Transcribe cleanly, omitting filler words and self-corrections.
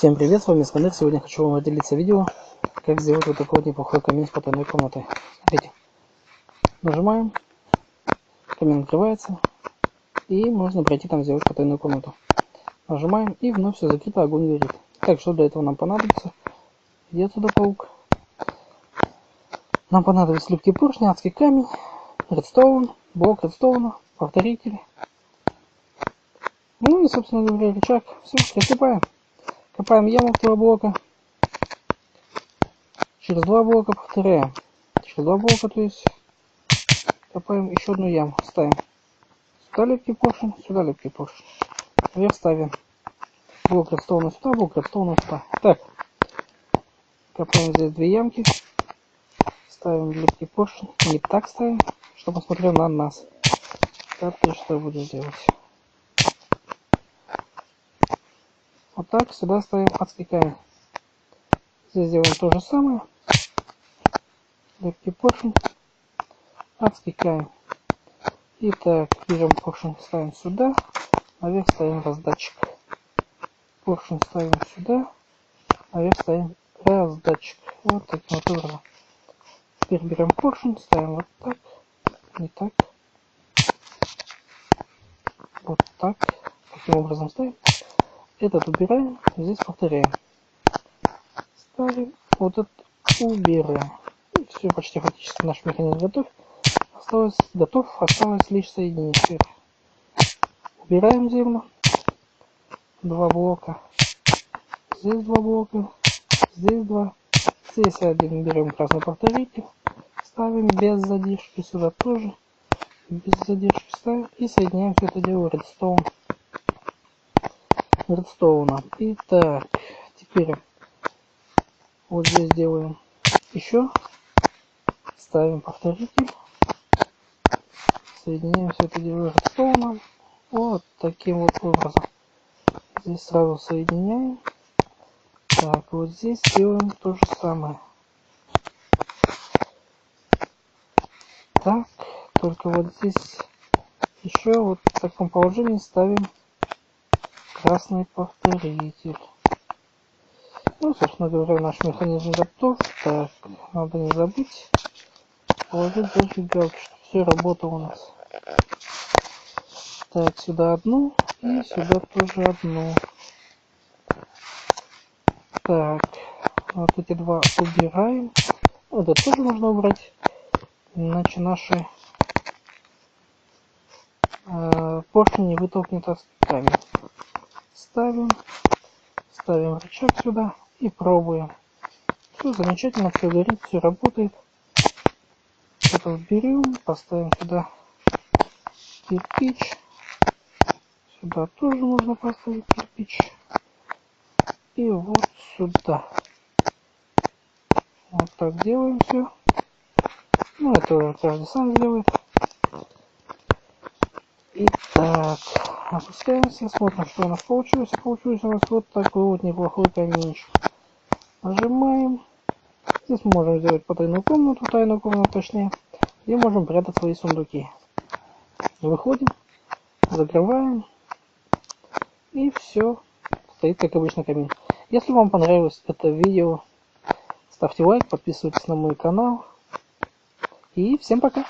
Всем привет, с вами Искандер. Сегодня хочу вам поделиться видео, как сделать вот такой вот неплохой камин с потайной комнатой. Смотрите, нажимаем, камин открывается, и можно пройти там сделать потайную комнату. Нажимаем, и вновь все закрыто, огонь горит. Так, что для этого нам понадобится? Где отсюда паук? Нам понадобится липкий поршень, адский камень, редстоун, блок редстоуна, повторитель. Ну и, собственно говоря, рычаг. Все, приступаем. Копаем яму в 2 блока. Через 2 блока повторяем. Через 2 блока, то есть копаем еще одну яму. Ставим сюда липкий поршень, сюда липкий поршень. Вверх ставим блок редстоуна сюда, блок редстоуна сюда. Так, копаем здесь 2 ямки. Ставим липкий поршень. Не так ставим, чтобы он смотрел на нас. Так, ты что будешь делать? Вот так, сюда ставим адский камень. Здесь делаем то же самое. Липкий поршень, адский камень. Итак, берем поршень, ставим сюда, наверх ставим раздатчик. Поршень ставим сюда, наверх ставим раздатчик. Вот таким вот образом. Теперь берем поршень, ставим вот так, не так, вот так. Таким образом ставим. Этот убираем, здесь повторяем. Ставим, вот этот убираем. И все, почти фактически наш механизм готов. Осталось лишь соединить их. Убираем землю. 2 блока. Здесь 2 блока. Здесь 2. Здесь один. Берем красный повторитель. Ставим без задержки. Сюда тоже. Без задержки ставим. И соединяем все это дело редстоуном. Итак, теперь вот здесь делаем еще. Ставим повторитель. Соединяем все это дело редстоуном. Вот таким вот образом. Здесь сразу соединяем. Так, вот здесь делаем то же самое. Так, только вот здесь еще вот в таком положении ставим красный повторитель. Ну, собственно говоря, наш механизм готов. Так, надо не забыть положить зажигалку, чтобы все работало у нас. Так, сюда одну и сюда тоже одну. Так, вот эти 2 убираем. Это тоже можно убрать, иначе наши поршень не вытолкнет адский камень. Ставим рычаг сюда и пробуем. Все замечательно, все горит, все работает. Это берем, поставим сюда кирпич. Сюда тоже можно поставить кирпич. И вот сюда. Вот так делаем все. Ну, это уже каждый сам сделает. Итак, опускаемся, смотрим, что у нас получилось. Получился у нас вот такой вот неплохой каминчик. Нажимаем. Здесь мы можем сделать потайную комнату, тайную комнату точнее, где можем прятать свои сундуки. Выходим, закрываем, и все, стоит как обычно камин. Если вам понравилось это видео, ставьте лайк, подписывайтесь на мой канал, и всем пока!